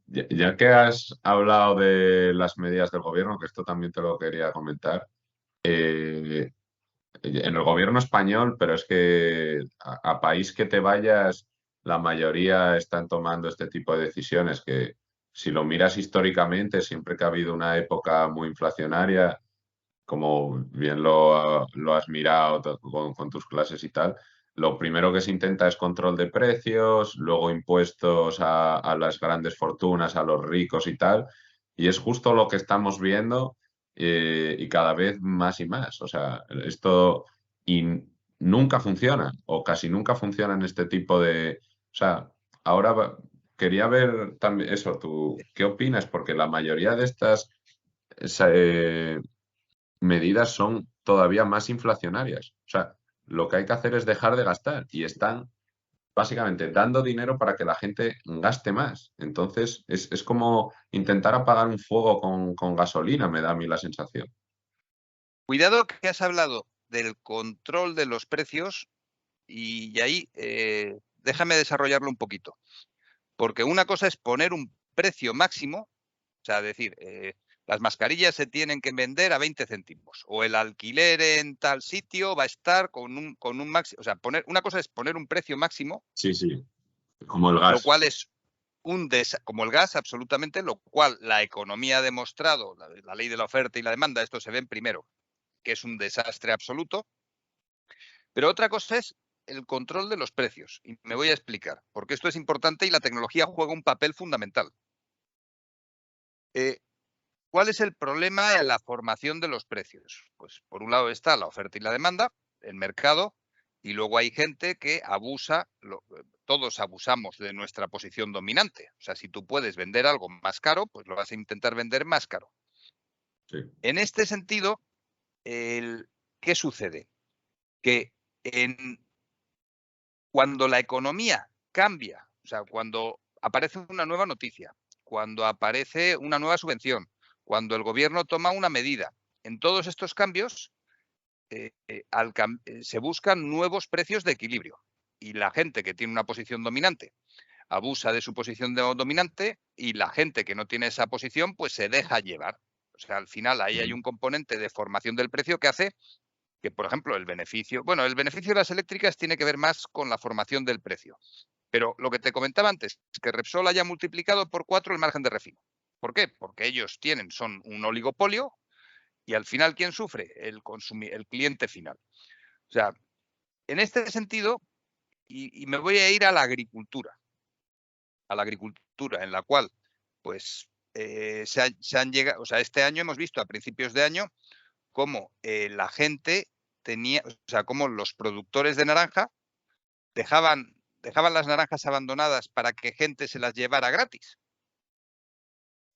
Ya que has hablado de las medidas del gobierno, que esto también te lo quería comentar, eh, en el gobierno español, pero es que a país que te vayas, la mayoría están tomando este tipo de decisiones que si lo miras históricamente, siempre que ha habido una época muy inflacionaria, como bien lo has mirado con tus clases y tal, lo primero que se intenta es control de precios, luego impuestos a las grandes fortunas, a los ricos y tal, y es justo lo que estamos viendo y cada vez más y más. O sea, esto y nunca funciona o casi nunca funciona en este tipo de... O sea, ahora quería ver también eso, ¿tú qué opinas? Porque la mayoría de estas medidas son todavía más inflacionarias. O sea, lo que hay que hacer es dejar de gastar y están básicamente dando dinero para que la gente gaste más. Entonces, es como intentar apagar un fuego con gasolina, me da a mí la sensación. Cuidado que has hablado del control de los precios y ahí déjame desarrollarlo un poquito. Porque una cosa es poner un precio máximo, o sea, decir, las mascarillas se tienen que vender a 20 céntimos o el alquiler en tal sitio va a estar con un máximo. O sea, una cosa es poner un precio máximo, Sí, sí, como el lo gas. cual es como el gas, absolutamente, lo cual la economía ha demostrado, la ley de la oferta y la demanda, esto se ven primero, que es un desastre absoluto. Pero otra cosa es el control de los precios. Y me voy a explicar, porque esto es importante y la tecnología juega un papel fundamental. Eh, ¿Cuál es el problema en la formación de los precios? Pues por un lado está la oferta y la demanda, el mercado, y luego hay gente que abusa, todos abusamos de nuestra posición dominante. O sea, si tú puedes vender algo más caro, pues lo vas a intentar vender más caro. Sí. En este sentido, ¿qué sucede? Que cuando la economía cambia, o sea, cuando aparece una nueva noticia, cuando aparece una nueva subvención, cuando el gobierno toma una medida, en todos estos cambios se buscan nuevos precios de equilibrio. Y la gente que tiene una posición dominante abusa de su posición dominante y la gente que no tiene esa posición pues se deja llevar. O sea, al final ahí hay Ujú. un componente de formación del precio que hace que, por ejemplo, el beneficio de las eléctricas tiene que ver más con la formación del precio. Pero lo que te comentaba antes es que Repsol haya multiplicado por 4 el margen de refino. ¿Por qué? Porque ellos son un oligopolio y al final, ¿quién sufre? El cliente final. O sea, en este sentido, y me voy a ir a la agricultura en la cual, pues, se han llegado, o sea, este año hemos visto a principios de año cómo la gente tenía, o sea, cómo los productores de naranja dejaban las naranjas abandonadas para que gente se las llevara gratis.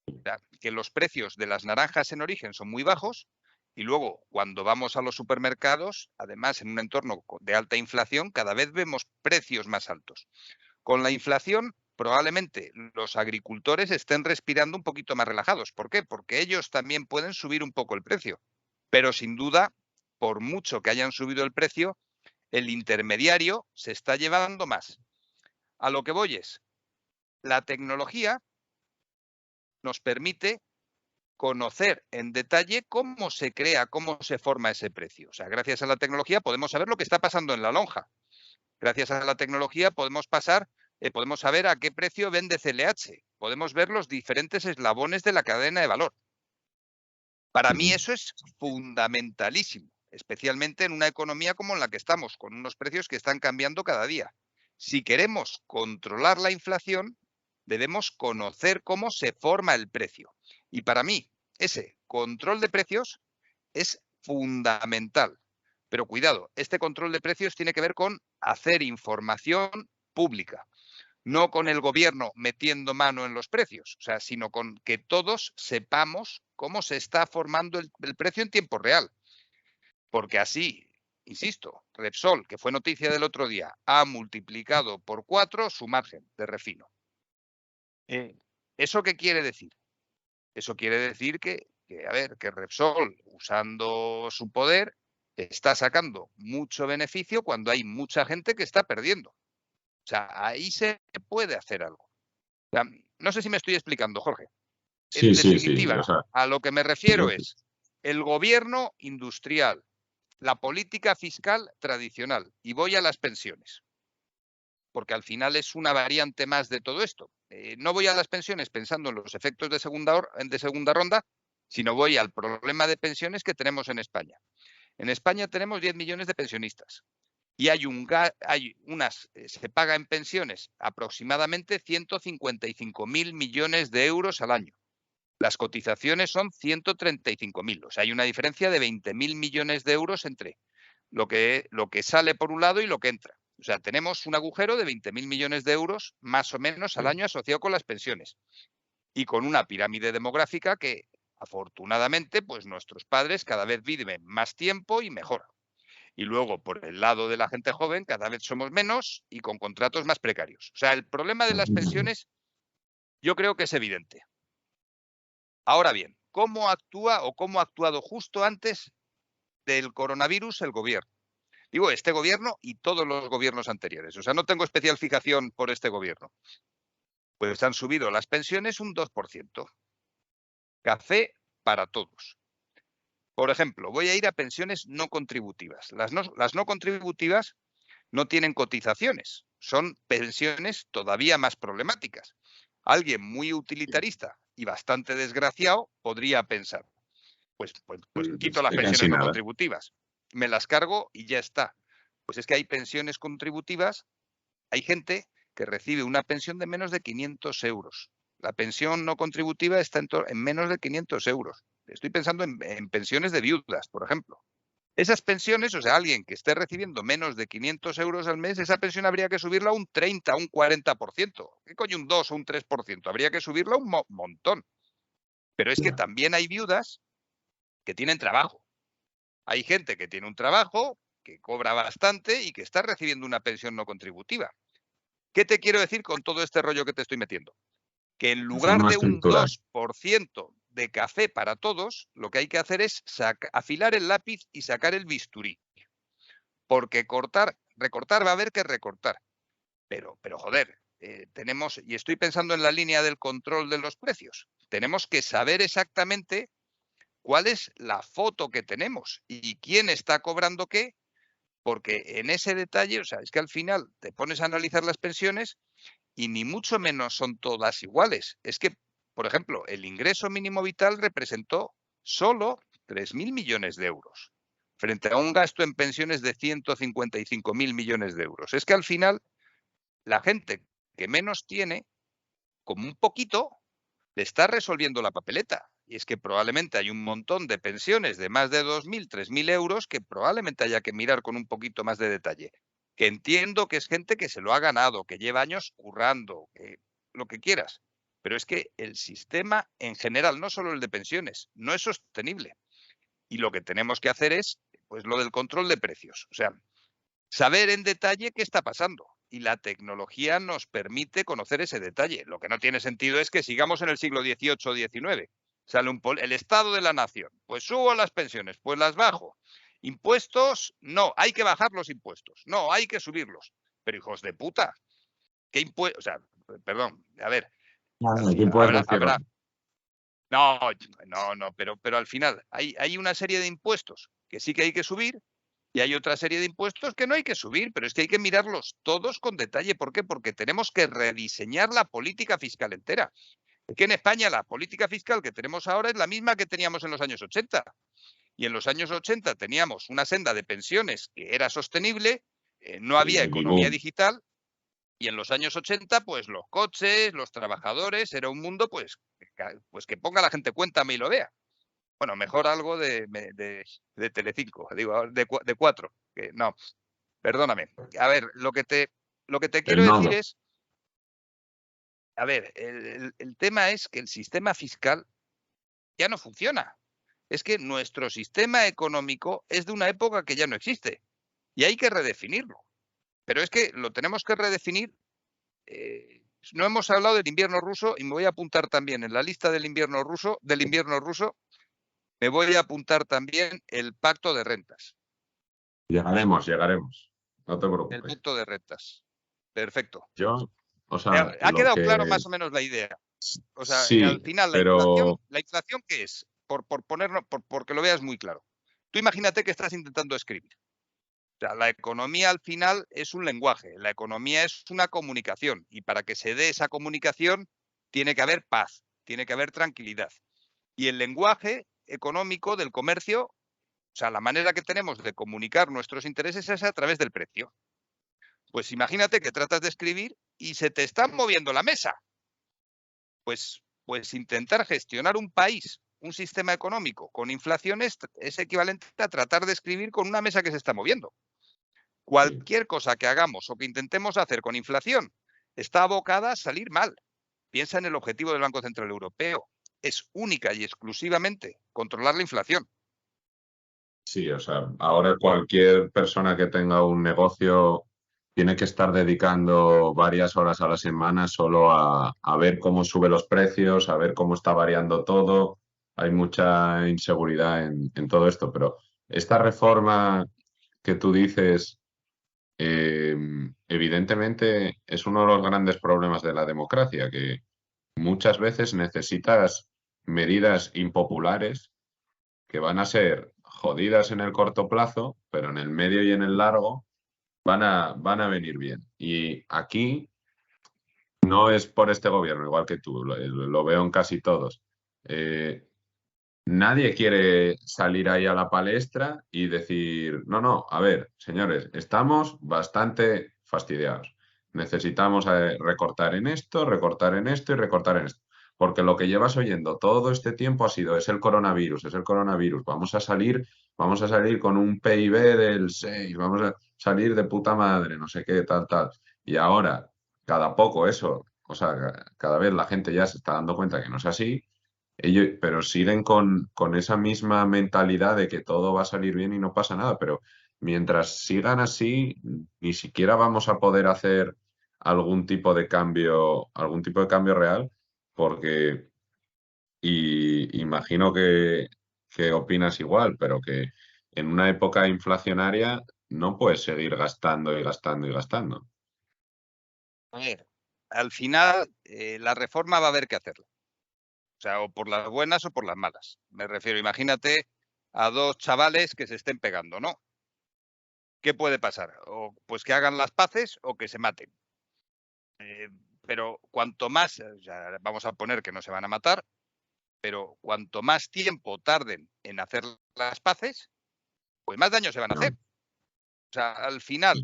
O sea, que los precios de las naranjas en origen son muy bajos y luego cuando vamos a los supermercados, además en un entorno de alta inflación, cada vez vemos precios más altos. Con la inflación, probablemente los agricultores estén respirando un poquito más relajados. ¿Por qué? Porque ellos también pueden subir un poco el precio. Pero sin duda, por mucho que hayan subido el precio, el intermediario se está llevando más. A lo que voy es, la tecnología nos permite conocer en detalle cómo se crea, cómo se forma ese precio. O sea, gracias a la tecnología podemos saber lo que está pasando en la lonja. Gracias a la tecnología podemos saber a qué precio vende CLH. Podemos ver los diferentes eslabones de la cadena de valor. Para mí Ujú. eso es fundamentalísimo, especialmente en una economía como en la que estamos, con unos precios que están cambiando cada día. Si queremos controlar la inflación, debemos conocer cómo se forma el precio. Y para mí, ese control de precios es fundamental. Pero cuidado, este control de precios tiene que ver con hacer información pública, no con el gobierno metiendo mano en los precios, o sea, sino con que todos sepamos cómo se está formando el precio en tiempo real. Porque así, insisto, Repsol, que fue noticia del otro día, ha multiplicado por 4 su margen de refino. ¿Eso qué quiere decir? Eso quiere decir a ver, que Repsol, usando su poder, está sacando mucho beneficio cuando hay mucha gente que está perdiendo. O sea, ahí se puede hacer algo. O sea, No sé si me estoy explicando, Jorge. Sí, En sí, sí. definitiva, O sea, a lo que me refiero es el gobierno industrial, la política fiscal tradicional, y voy a las pensiones, porque al final es una variante más de todo esto. No voy a las pensiones pensando en los efectos de segunda ronda, sino voy al problema de pensiones que tenemos en España. En España tenemos 10 millones de pensionistas y se paga en pensiones aproximadamente 155.000 millones de euros al año. Las cotizaciones son 135.000. O sea, hay una diferencia de 20.000 millones de euros entre lo que sale por un lado y lo que entra. O sea, tenemos un agujero de 20.000 millones de euros más o menos al año asociado con las pensiones y con una pirámide demográfica que, afortunadamente, pues nuestros padres cada vez viven más tiempo y mejor. Y luego, por el lado de la gente joven, cada vez somos menos y con contratos más precarios. O sea, el problema de las pensiones yo creo que es evidente. Ahora bien, ¿cómo actúa o cómo ha actuado justo antes del coronavirus el gobierno? Digo, este gobierno y todos los gobiernos anteriores. O sea, no tengo especial fijación por este gobierno. Pues han subido las pensiones un 2%. Café para todos. Por ejemplo, voy a ir a pensiones no contributivas. Las no contributivas no tienen cotizaciones. Son pensiones todavía más problemáticas. Alguien muy utilitarista y bastante desgraciado podría pensar, pues quito las pensiones casi no nada. contributivas, me las cargo y ya está. Pues es que hay pensiones contributivas, hay gente que recibe una pensión de menos de 500 euros. La pensión no contributiva está en menos de 500 euros. Estoy pensando en pensiones de viudas, por ejemplo. Esas pensiones, o sea, alguien que esté recibiendo menos de 500 euros al mes, esa pensión habría que subirla a un 30, un 40%. ¿Qué coño un 2 o un 3%? Habría que subirla un montón. Pero es que también hay viudas que tienen trabajo. Hay gente que tiene un trabajo, que cobra bastante y que está recibiendo una pensión no contributiva. ¿Qué te quiero decir con todo este rollo que te estoy metiendo? Que en lugar Forma de un estructural. 2% de café para todos, lo que hay que hacer es afilar el lápiz y sacar el bisturí. Porque recortar va a haber que recortar. Pero joder, tenemos, y estoy pensando en la línea del control de los precios, tenemos que saber exactamente cuál es la foto que tenemos y quién está cobrando qué, porque en ese detalle, o sea, es que al final te pones a analizar las pensiones y ni mucho menos son todas iguales. Es que, por ejemplo, el ingreso mínimo vital representó solo 3.000 millones de euros frente a un gasto en pensiones de 155.000 millones de euros. Es que al final la gente que menos tiene, como un poquito, le está resolviendo la papeleta. Y es que probablemente hay un montón de pensiones de más de 2.000, 3.000 euros que probablemente haya que mirar con un poquito más de detalle. Que entiendo que es gente que se lo ha ganado, que lleva años currando, que lo que quieras. Pero es que el sistema en general, no solo el de pensiones, no es sostenible. Y lo que tenemos que hacer es, pues, lo del control de precios. O sea, saber en detalle qué está pasando. Y la tecnología nos permite conocer ese detalle. Lo que no tiene sentido es que sigamos en el siglo XVIII o XIX. Sale el Estado de la Nación. Pues subo las pensiones, pues las bajo. Impuestos, no, hay que bajar los impuestos. No, hay que subirlos. Pero hijos de puta, ¿qué impuestos? O sea, perdón, a ver, ¿Qué impuestos habrá. No, pero al final hay una serie de impuestos que sí que hay que subir y hay otra serie de impuestos que no hay que subir, pero es que hay que mirarlos todos con detalle. ¿Por qué? Porque tenemos que rediseñar la política fiscal entera. Es que en España la política fiscal que tenemos ahora es la misma que teníamos en los años 80. Y en los años 80 teníamos una senda de pensiones que era sostenible, no había y economía boom? digital, y en los años 80, pues los coches, los trabajadores, era un mundo pues que ponga la gente cuéntame y lo vea. Bueno, mejor algo de Telecinco, digo, de 4. Que no, perdóname. A ver, lo que te quiero El decir nodo. es, a ver, el tema es que el sistema fiscal ya no funciona. Es que nuestro sistema económico es de una época que ya no existe y hay que redefinirlo. Pero es que lo tenemos que redefinir. No hemos hablado del invierno ruso y me voy a apuntar también en la lista del invierno ruso, me voy a apuntar también el pacto de rentas. Llegaremos, llegaremos. No te El preocupes. pacto de rentas. Perfecto. Yo, o sea, Ha lo quedado claro que más o menos la idea. O sea, al Sí, final, pero ¿la inflación qué es? Por ponerlo, porque lo veas muy claro. Tú imagínate que estás intentando escribir. O sea, la economía al final es un lenguaje, la economía es una comunicación y para que se dé esa comunicación tiene que haber paz, tiene que haber tranquilidad. Y el lenguaje económico del comercio, o sea, la manera que tenemos de comunicar nuestros intereses es a través del precio. Pues imagínate que tratas de escribir y se te está moviendo la mesa. Pues intentar gestionar un país, un sistema económico con inflación es equivalente a tratar de escribir con una mesa que se está moviendo. sí, Cualquier cosa que hagamos o que intentemos hacer con inflación está abocada a salir mal. Piensa en el objetivo del Banco Central Europeo. Es única y exclusivamente controlar la inflación. sí, o sea, ahora cualquier persona que tenga un negocio tiene que estar dedicando varias horas a la semana solo a ver cómo sube los precios, a ver cómo está variando todo. Hay mucha inseguridad en todo esto, pero esta reforma que tú dices, eh, evidentemente es uno de los grandes problemas de la democracia, que muchas veces necesitas medidas impopulares que van a ser jodidas en el corto plazo, pero en el medio y en el largo van a venir bien. Y aquí no es por este gobierno, igual que tú, lo veo en casi todos. Eh, Nadie quiere salir ahí a la palestra y decir, no, no, a ver, señores, estamos bastante fastidiados. Necesitamos recortar en esto y recortar en esto. Porque lo que llevas oyendo todo este tiempo ha sido, es el coronavirus, vamos a salir con un PIB del 6, vamos a salir de puta madre, no sé qué, tal, tal. Y ahora, cada poco eso, o sea, cada vez la gente ya se está dando cuenta que no es así ellos, pero siguen con esa misma mentalidad de que todo va a salir bien y no pasa nada. Pero mientras sigan así, ni siquiera vamos a poder hacer algún tipo de cambio real, porque, y imagino que opinas igual, pero que en una época inflacionaria no puedes seguir gastando y gastando y gastando. A ver, al final la reforma va a haber que hacerla. O sea, o por las buenas o por las malas. Me refiero, imagínate a dos chavales que se estén pegando, ¿no? ¿Qué puede pasar? O pues que hagan las paces o que se maten. Eh, pero cuanto más, ya vamos a poner que no se van a matar, pero cuanto más tiempo tarden en hacer las paces, pues más daño se van a hacer. No, O sea, al final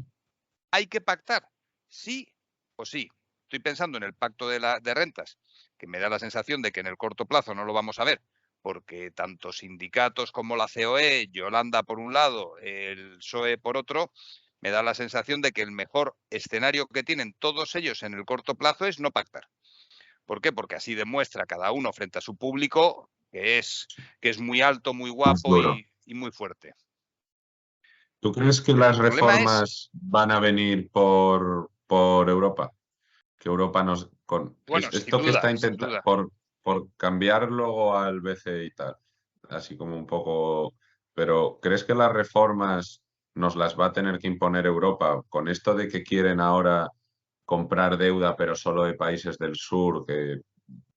hay que pactar, sí o sí. Estoy pensando en el pacto de rentas, que me da la sensación de que en el corto plazo no lo vamos a ver, porque tanto sindicatos como la COE, Yolanda por un lado, el PSOE por otro, me da la sensación de que el mejor escenario que tienen todos ellos en el corto plazo es no pactar. ¿Por qué? Porque así demuestra cada uno frente a su público que es muy alto, muy más guapo duro. y muy fuerte. ¿Tú crees que Pero las el problema es, reformas van a venir por Europa? Que Europa bueno, sin esto que está duda, sin intentando duda. por cambiar luego al BCE y tal, así como un poco, pero ¿crees que las reformas nos las va a tener que imponer Europa con esto de que quieren ahora comprar deuda, pero solo de países del sur, que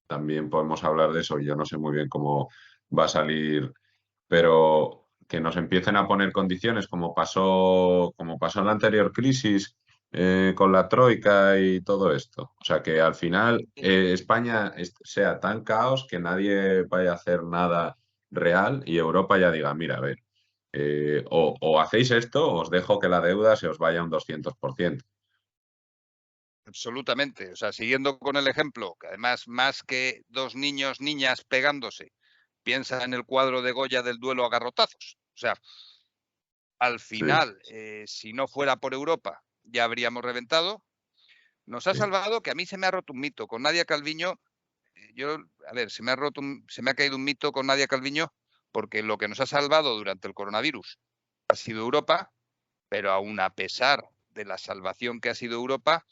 también podemos hablar de eso, y yo no sé muy bien cómo va a salir, pero que nos empiecen a poner condiciones como pasó en la anterior crisis con la troika y todo esto? O sea, que al final España sea tan caos que nadie vaya a hacer nada real y Europa ya diga, mira, a ver, o hacéis esto o os dejo que la deuda se os vaya un 200%. Absolutamente. O sea, siguiendo con el ejemplo, que además, más que dos niños, niñas pegándose, piensa en el cuadro de Goya del duelo a garrotazos. O sea, al Sí, final, si no fuera por Europa, ya habríamos reventado. Nos ha sí, salvado que a mí se me ha roto un mito. Con Nadia Calviño, yo, a ver, se me ha caído un mito con Nadia Calviño porque lo que nos ha salvado durante el coronavirus ha sido Europa, pero aún a pesar de la salvación que ha sido Europa,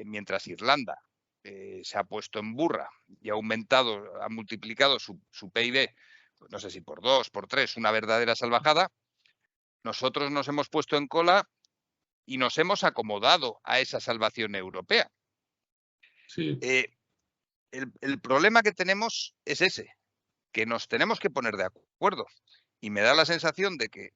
mientras Irlanda se ha puesto en burra y ha aumentado, ha multiplicado su PIB, pues no sé si por dos, por tres, una verdadera salvajada, nosotros nos hemos puesto en cola y nos hemos acomodado a esa salvación europea. sí. Eh, el problema que tenemos es ese, que nos tenemos que poner de acuerdo. Y me da la sensación de que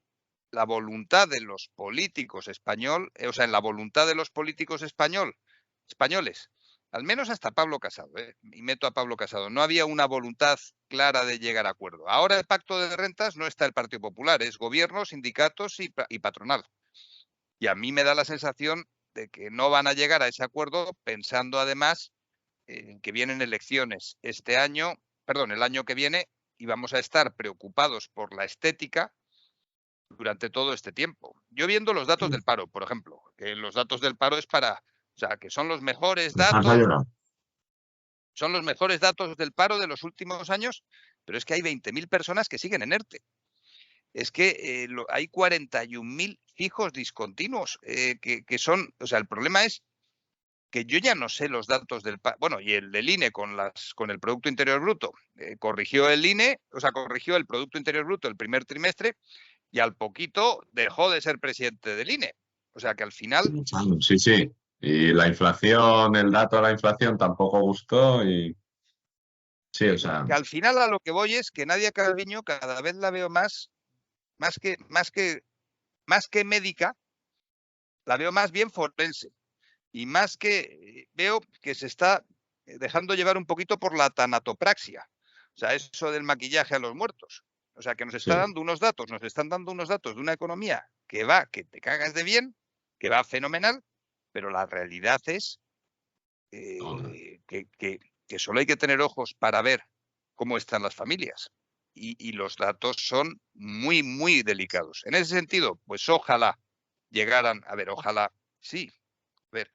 la voluntad de los políticos o sea, en la voluntad de los políticos españoles, al menos hasta Pablo Casado, y meto a Pablo Casado, no había una voluntad clara de llegar a acuerdo. Ahora el pacto de rentas no está el Partido Popular, es gobierno, sindicatos y patronal. Y a mí me da la sensación de que no van a llegar a ese acuerdo pensando además en que vienen elecciones este año, perdón, el año que viene, y vamos a estar preocupados por la estética durante todo este tiempo. Yo viendo los datos del paro, por ejemplo, que los datos del paro es o sea, que son los mejores Vas a datos, llorar. son los mejores datos del paro de los últimos años, pero es que hay 20.000 personas que siguen en ERTE. Es que hay 41.000 fijos discontinuos que son, o sea, el problema es que yo ya no sé los datos del paro, bueno, y el del INE con el Producto Interior Bruto, corrigió el INE, o sea, corrigió el Producto Interior Bruto el primer trimestre y al poquito dejó de ser presidente del INE. O sea que al final... Sí, sí. Y la inflación, el dato de la inflación tampoco gustó y sí, o sea, Que al final a lo que voy es que Nadia Calviño cada vez la veo más que, más que, más que médica, la veo más bien forense. Y más que veo que se está dejando llevar un poquito por la tanatopraxia. O sea, eso del maquillaje a los muertos. O sea, que nos está sí. dando unos datos, nos están dando unos datos de una economía que te cagas de bien, que va fenomenal, pero la realidad es No, que solo hay que tener ojos para ver cómo están las familias. Y los datos son muy, muy delicados. En ese sentido, pues ojalá llegaran, a ver, ojalá, sí, a ver,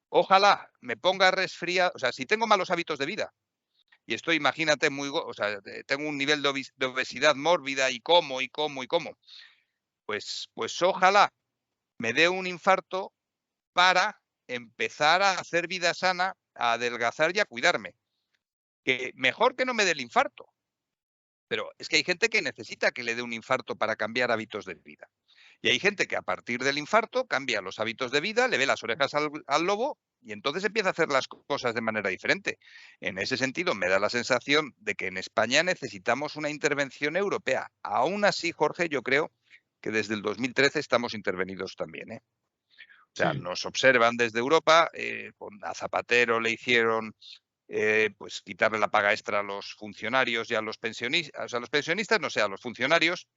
ojalá me ponga resfriado, o sea, si tengo malos hábitos de vida y estoy, imagínate, o sea, tengo un nivel de obesidad mórbida y como, pues ojalá me dé un infarto para empezar a hacer vida sana, a adelgazar y a cuidarme. Que mejor que no me dé el infarto, pero es que hay gente que necesita que le dé un infarto para cambiar hábitos de vida. Y hay gente que a partir del infarto cambia los hábitos de vida, le ve las orejas al lobo y entonces empieza a hacer las cosas de manera diferente. En ese sentido, me da la sensación de que en España necesitamos una intervención europea. Aún así, Jorge, yo creo que desde el 2013 estamos intervenidos también. O sea, sí. nos observan desde Europa, a Zapatero le hicieron pues quitarle la paga extra a los funcionarios y a los pensionistas, o sea, a los pensionistas, no sé, a los funcionarios.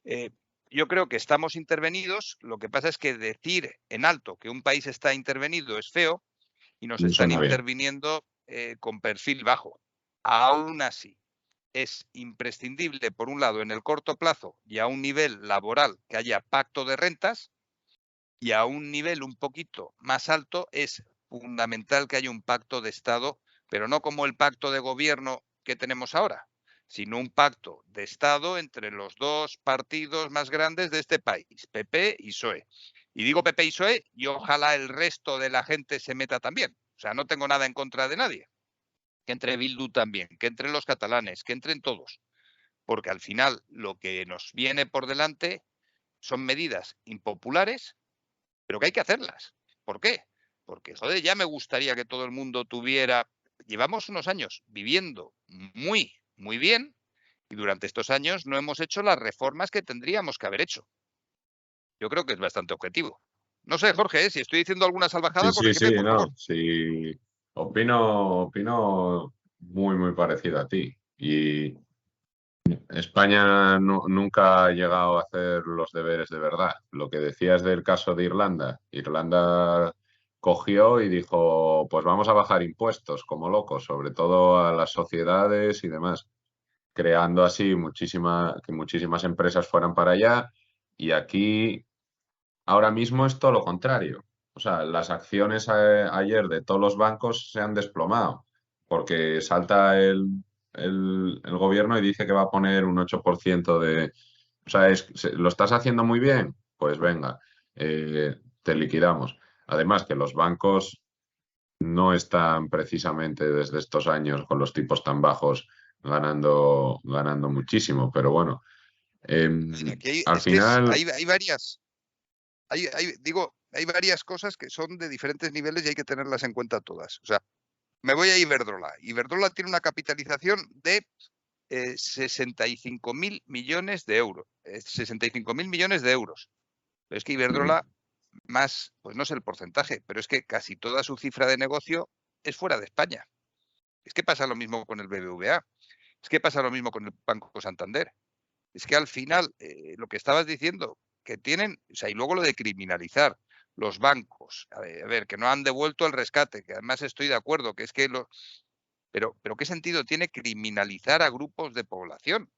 Eh, yo creo que estamos intervenidos. Lo que pasa es que decir en alto que un país está intervenido es feo y nos No están suena bien. interviniendo con perfil bajo. Aún así, es imprescindible, por un lado, en el corto plazo y a un nivel laboral que haya pacto de rentas y a un nivel un poquito más alto es fundamental que haya un pacto de Estado, pero no como el pacto de gobierno que tenemos ahora, sino un pacto de Estado entre los dos partidos más grandes de este país, PP y PSOE. Y digo PP y PSOE y ojalá el resto de la gente se meta también. O sea, no tengo nada en contra de nadie. Que entre Bildu también, que entren los catalanes, que entren todos. Porque al final lo que nos viene por delante son medidas impopulares pero que hay que hacerlas. ¿Por qué? Porque, joder, ya me gustaría que todo el mundo tuviera... Llevamos unos años viviendo muy, muy bien y durante estos años no hemos hecho las reformas que tendríamos que haber hecho. Yo creo que es bastante objetivo. No sé, Jorge, si estoy diciendo alguna Sí, salvajada, sí, corrígeme, sí, por no. favor. Sí, opino muy, muy parecido a ti. Y España nunca ha llegado a hacer los deberes de verdad. Lo que decías del caso de Irlanda, Irlanda cogió y dijo, pues vamos a bajar impuestos como locos, sobre todo a las sociedades y demás, creando así que muchísimas empresas fueran para allá. Y aquí ahora mismo es todo lo contrario. O sea, las acciones ayer de todos los bancos se han desplomado porque salta el gobierno y dice que va a poner un 8% de... O sea, ¿lo estás haciendo muy bien? Pues venga, te liquidamos. Además que los bancos no están precisamente desde estos años con los tipos tan bajos ganando muchísimo, pero bueno, Aquí hay, al es que final... hay varias, digo, hay varias cosas que son de diferentes niveles y hay que tenerlas en cuenta todas. O sea, me voy a Iberdrola. Iberdrola tiene una capitalización de 65.000 millones de euros. 65.000 millones de euros. Pero es que Iberdrola, más, pues no sé el porcentaje, pero es que casi toda su cifra de negocio es fuera de España. Es que pasa lo mismo con el BBVA. Es que pasa lo mismo con el Banco Santander. Es que al final, lo que estabas diciendo, que tienen, o sea, y luego lo de criminalizar los bancos, a ver, que no han devuelto el rescate, que además estoy de acuerdo, que es que pero ¿qué sentido tiene criminalizar a grupos de población?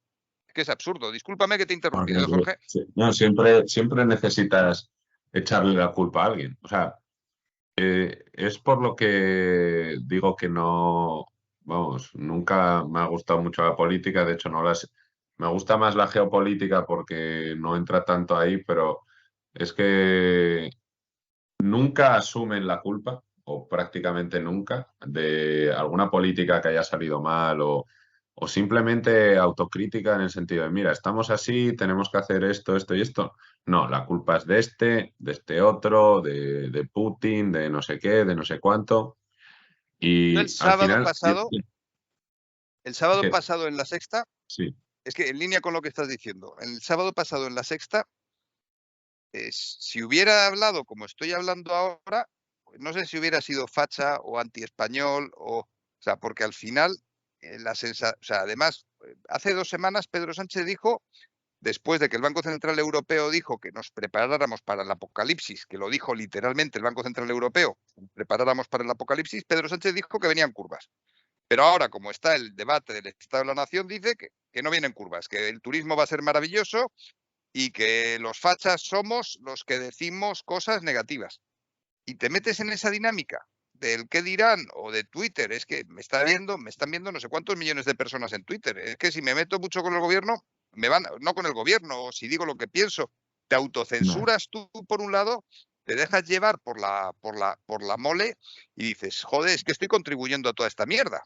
Es que es absurdo. Discúlpame que te he Porque, interrumpido, Jorge. sí, no, siempre necesitas echarle la culpa a alguien. O sea, es por lo que digo que no, vamos, nunca me ha gustado mucho la política, de hecho me gusta más la geopolítica porque no entra tanto ahí, pero es que nunca asumen la culpa, o prácticamente nunca, de alguna política que haya salido mal o simplemente autocrítica en el sentido de, mira, estamos así, tenemos que hacer esto, esto y esto. No, la culpa es de este otro, de Putin, de no sé qué, de no sé cuánto. Yo Y al final, el es sábado que pasado en la Sexta, sí, es que en línea con lo que estás diciendo, el sábado pasado en la Sexta, si hubiera hablado como estoy hablando ahora, pues no sé si hubiera sido facha o antiespañol o sea, porque al final, o sea, además, hace 2 semanas Pedro Sánchez dijo, después de que el Banco Central Europeo dijo que nos preparáramos para el apocalipsis, que lo dijo literalmente el Banco Central Europeo, preparáramos para el apocalipsis, Pedro Sánchez dijo que venían curvas. Pero ahora, como está el debate del Estado de la Nación, dice que no vienen curvas, que el turismo va a ser maravilloso y que los fachas somos los que decimos cosas negativas. Y te metes en esa dinámica del qué dirán o de Twitter. Es que me están viendo no sé cuántos millones de personas en Twitter. Es que si me meto mucho con el gobierno, no con el gobierno, o si digo lo que pienso, te no, autocensuras tú por un lado, te dejas llevar por la mole y dices, joder, es que estoy contribuyendo a toda esta mierda.